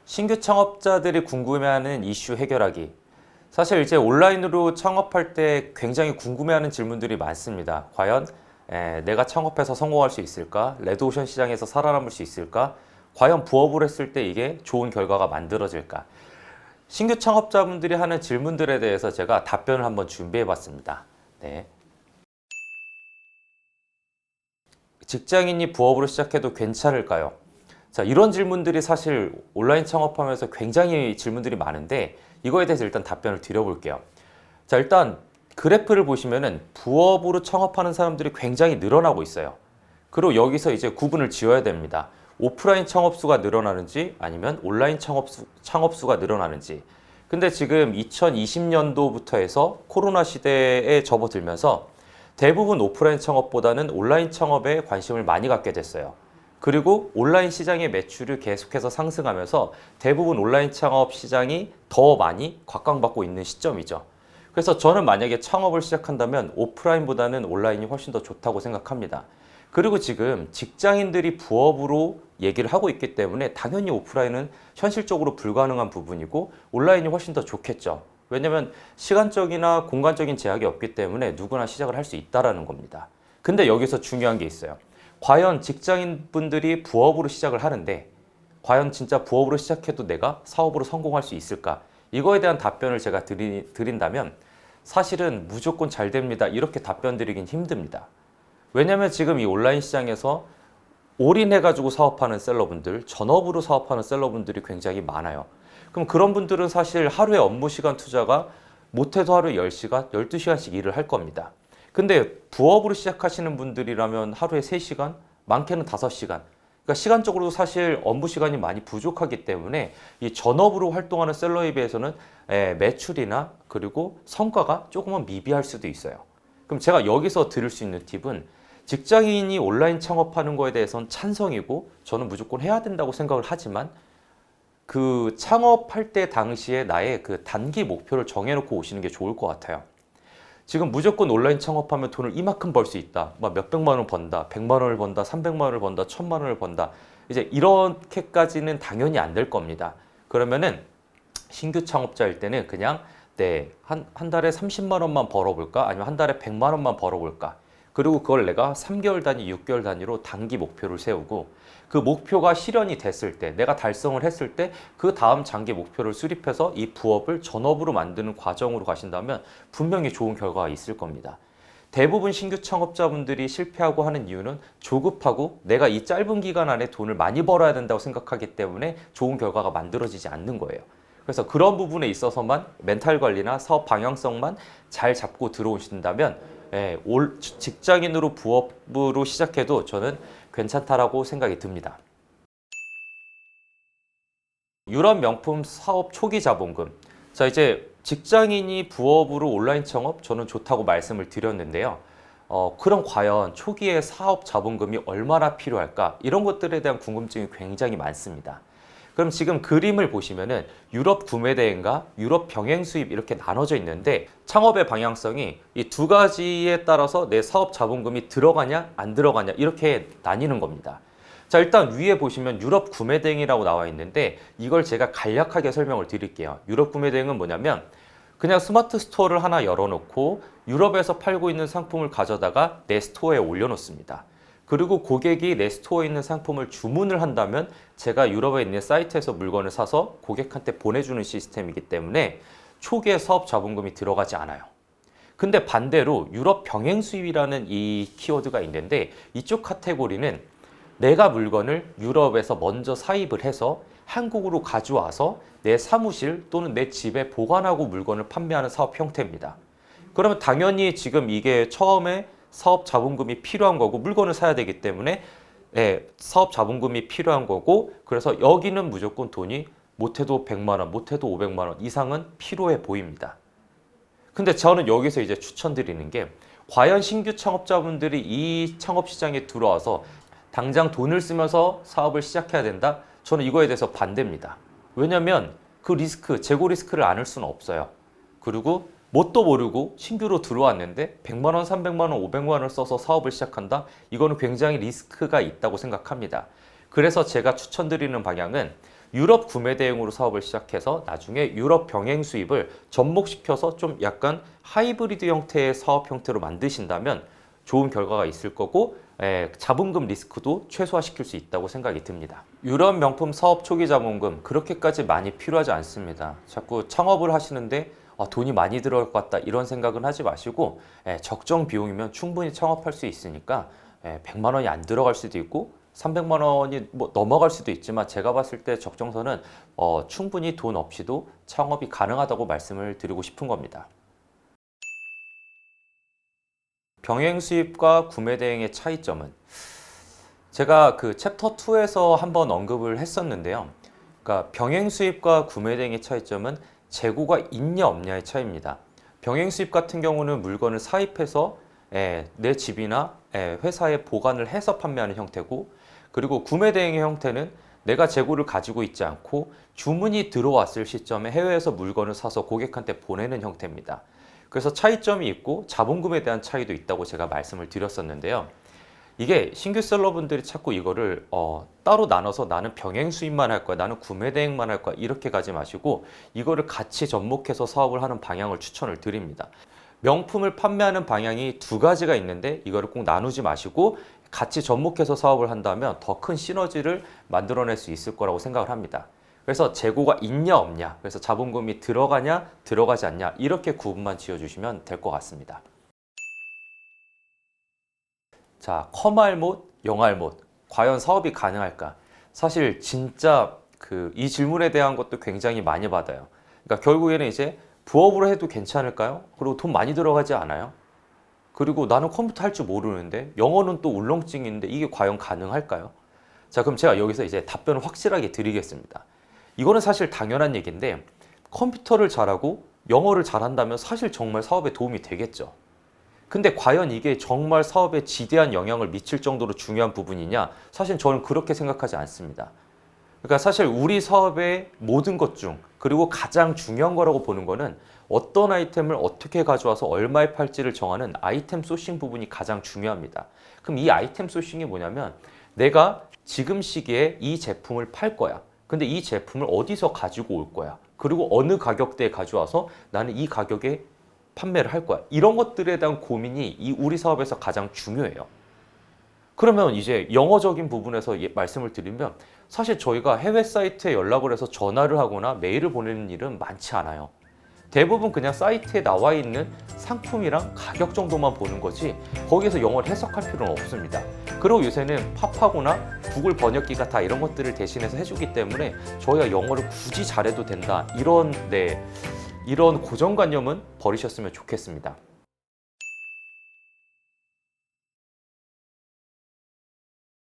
신규 창업자들이 궁금해하는 이슈 해결하기. 사실 이제 온라인으로 창업할 때 굉장히 궁금해하는 질문들이 많습니다. 과연 내가 창업해서 성공할 수 있을까? 레드오션 시장에서 살아남을 수 있을까? 과연 부업을 했을 때 이게 좋은 결과가 만들어질까? 신규 창업자분들이 하는 질문들에 대해서 제가 답변을 한번 준비해 봤습니다. 네. 직장인이 부업으로 시작해도 괜찮을까요? 자, 이런 질문들이 사실 온라인 창업하면서 굉장히 질문들이 많은데 이거에 대해서 일단 답변을 드려볼게요. 자, 일단 그래프를 보시면은 부업으로 창업하는 사람들이 굉장히 늘어나고 있어요. 그리고 여기서 이제 구분을 지어야 됩니다. 오프라인 창업수가 늘어나는지 아니면 온라인 창업수가 늘어나는지. 근데 지금 2020년도부터 해서 코로나 시대에 접어들면서 대부분 오프라인 창업보다는 온라인 창업에 관심을 많이 갖게 됐어요. 그리고 온라인 시장의 매출이 계속해서 상승하면서 대부분 온라인 창업 시장이 더 많이 곽광받고 있는 시점이죠. 그래서 저는 만약에 창업을 시작한다면 오프라인보다는 온라인이 훨씬 더 좋다고 생각합니다. 그리고 지금 직장인들이 부업으로 얘기를 하고 있기 때문에 당연히 오프라인은 현실적으로 불가능한 부분이고 온라인이 훨씬 더 좋겠죠. 왜냐면 시간적이나 공간적인 제약이 없기 때문에 누구나 시작을 할 수 있다라는 겁니다. 근데 여기서 중요한 게 있어요. 과연 직장인분들이 부업으로 시작을 하는데 과연 진짜 부업으로 시작해도 내가 사업으로 성공할 수 있을까? 이거에 대한 답변을 제가 드린다면 사실은 무조건 잘 됩니다. 이렇게 답변 드리긴 힘듭니다. 왜냐면 지금 이 온라인 시장에서 올인해가지고 사업하는 셀러분들, 전업으로 사업하는 셀러분들이 굉장히 많아요. 그럼 그런 분들은 사실 하루에 업무 시간 투자가 못해도 하루에 10시간, 12시간씩 일을 할 겁니다. 근데 부업으로 시작하시는 분들이라면 하루에 3시간, 많게는 5시간. 그러니까 시간적으로도 사실 업무 시간이 많이 부족하기 때문에 이 전업으로 활동하는 셀러에 비해서는 매출이나 그리고 성과가 조금은 미비할 수도 있어요. 그럼 제가 여기서 드릴 수 있는 팁은 직장인이 온라인 창업하는 거에 대해서는 찬성이고 저는 무조건 해야 된다고 생각을 하지만 그 창업할 때 당시에 나의 그 단기 목표를 정해놓고 오시는 게 좋을 것 같아요. 지금 무조건 온라인 창업하면 돈을 이만큼 벌 수 있다. 막 몇백만 원 번다. 100만 원을 번다. 300만 원을 번다. 1000만 원을 번다. 이제 이렇게까지는 당연히 안 될 겁니다. 그러면은 신규 창업자일 때는 그냥 한 달에 30만 원만 벌어볼까? 아니면 한 달에 100만 원만 벌어볼까? 그리고 그걸 내가 3개월 단위, 6개월 단위로 단기 목표를 세우고 그 목표가 실현이 됐을 때, 내가 달성을 했을 때 그 다음 장기 목표를 수립해서 이 부업을 전업으로 만드는 과정으로 가신다면 분명히 좋은 결과가 있을 겁니다. 대부분 신규 창업자분들이 실패하고 하는 이유는 조급하고 내가 이 짧은 기간 안에 돈을 많이 벌어야 된다고 생각하기 때문에 좋은 결과가 만들어지지 않는 거예요. 그래서 그런 부분에 있어서만 멘탈 관리나 사업 방향성만 잘 잡고 들어오신다면 직장인으로 부업으로 시작해도 저는 괜찮다라고 생각이 듭니다. 유럽 명품 사업 초기 자본금. 자, 이제 직장인이 부업으로 온라인 창업 저는 좋다고 말씀을 드렸는데요. 그럼 과연 초기에 사업 자본금이 얼마나 필요할까? 이런 것들에 대한 궁금증이 굉장히 많습니다. 그럼 지금 그림을 보시면은 유럽 구매 대행과 유럽 병행 수입 이렇게 나눠져 있는데 창업의 방향성이 이 두 가지에 따라서 내 사업 자본금이 들어가냐 안 들어가냐 이렇게 나뉘는 겁니다. 자, 일단 위에 보시면 유럽 구매 대행이라고 나와 있는데 이걸 제가 간략하게 설명을 드릴게요. 유럽 구매 대행은 뭐냐면 그냥 스마트 스토어를 하나 열어놓고 유럽에서 팔고 있는 상품을 가져다가 내 스토어에 올려놓습니다. 그리고 고객이 내 스토어에 있는 상품을 주문을 한다면 제가 유럽에 있는 사이트에서 물건을 사서 고객한테 보내주는 시스템이기 때문에 초기에 사업 자본금이 들어가지 않아요. 근데 반대로 유럽 병행 수입이라는 이 키워드가 있는데 이쪽 카테고리는 내가 물건을 유럽에서 먼저 사입을 해서 한국으로 가져와서 내 사무실 또는 내 집에 보관하고 물건을 판매하는 사업 형태입니다. 그러면 당연히 지금 이게 처음에 사업 자본금이 필요한 거고 물건을 사야 되기 때문에 사업 자본금이 필요한 거고 그래서 여기는 무조건 돈이 못해도 100만 원, 못해도 500만 원 이상은 필요해 보입니다. 근데 저는 여기서 이제 추천드리는 게 과연 신규 창업자분들이 이 창업 시장에 들어와서 당장 돈을 쓰면서 사업을 시작해야 된다? 저는 이거에 대해서 반대입니다. 왜냐면 그 리스크, 재고 리스크를 안을 수는 없어요. 그리고 뭣도 모르고 신규로 들어왔는데 100만 원, 300만 원, 500만 원을 써서 사업을 시작한다? 이거는 굉장히 리스크가 있다고 생각합니다. 그래서 제가 추천드리는 방향은 유럽 구매 대행으로 사업을 시작해서 나중에 유럽 병행 수입을 접목시켜서 좀 약간 하이브리드 형태의 사업 형태로 만드신다면 좋은 결과가 있을 거고 자본금 리스크도 최소화시킬 수 있다고 생각이 듭니다. 유럽 명품 사업 초기 자본금 그렇게까지 많이 필요하지 않습니다. 자꾸 창업을 하시는데 돈이 많이 들어갈 것 같다 이런 생각은 하지 마시고 적정 비용이면 충분히 창업할 수 있으니까 100만 원이 안 들어갈 수도 있고 300만 원이 뭐 넘어갈 수도 있지만 제가 봤을 때 적정선은 충분히 돈 없이도 창업이 가능하다고 말씀을 드리고 싶은 겁니다. 병행 수입과 구매 대행의 차이점은 제가 그 챕터 2에서 한번 언급을 했었는데요. 그러니까 병행 수입과 구매 대행의 차이점은 재고가 있냐 없냐의 차이입니다. 병행 수입 같은 경우는 물건을 사입해서 내 집이나 회사에 보관을 해서 판매하는 형태고, 그리고 구매 대행의 형태는 내가 재고를 가지고 있지 않고 주문이 들어왔을 시점에 해외에서 물건을 사서 고객한테 보내는 형태입니다. 그래서 차이점이 있고 자본금에 대한 차이도 있다고 제가 말씀을 드렸었는데요. 이게 신규 셀러분들이 자꾸 이거를 따로 나눠서 나는 병행 수입만 할 거야, 나는 구매 대행만 할 거야 이렇게 가지 마시고 이거를 같이 접목해서 사업을 하는 방향을 추천을 드립니다. 명품을 판매하는 방향이 두 가지가 있는데 이거를 꼭 나누지 마시고 같이 접목해서 사업을 한다면 더 큰 시너지를 만들어낼 수 있을 거라고 생각을 합니다. 그래서 재고가 있냐 없냐, 그래서 자본금이 들어가냐 들어가지 않냐 이렇게 구분만 지어주시면 될 것 같습니다. 자, 컴알못, 영알못 과연 사업이 가능할까? 사실 진짜 이 질문에 대한 것도 굉장히 많이 받아요. 그러니까 결국에는 이제 부업으로 해도 괜찮을까요? 그리고 돈 많이 들어가지 않아요? 그리고 나는 컴퓨터 할 줄 모르는데 영어는 또 울렁증인데 이게 과연 가능할까요? 자, 그럼 제가 여기서 이제 답변을 확실하게 드리겠습니다. 이거는 사실 당연한 얘기인데 컴퓨터를 잘하고 영어를 잘한다면 사실 정말 사업에 도움이 되겠죠. 근데 과연 이게 정말 사업에 지대한 영향을 미칠 정도로 중요한 부분이냐? 사실 저는 그렇게 생각하지 않습니다. 그러니까 사실 우리 사업의 모든 것 중 그리고 가장 중요한 거라고 보는 거는 어떤 아이템을 어떻게 가져와서 얼마에 팔지를 정하는 아이템 소싱 부분이 가장 중요합니다. 그럼 이 아이템 소싱이 뭐냐면 내가 지금 시기에 이 제품을 팔 거야. 근데 이 제품을 어디서 가지고 올 거야. 그리고 어느 가격대에 가져와서 나는 이 가격에 판매를 할 거야. 이런 것들에 대한 고민이 우리 사업에서 가장 중요해요. 그러면 이제 영어적인 부분에서 말씀을 드리면 사실 저희가 해외 사이트에 연락을 해서 전화를 하거나 메일을 보내는 일은 많지 않아요. 대부분 그냥 사이트에 나와 있는 상품이랑 가격 정도만 보는 거지 거기에서 영어를 해석할 필요는 없습니다. 그리고 요새는 팝하거나 구글 번역기가 다 이런 것들을 대신해서 해주기 때문에 저희가 영어를 굳이 잘해도 된다 이런 고정관념은 버리셨으면 좋겠습니다.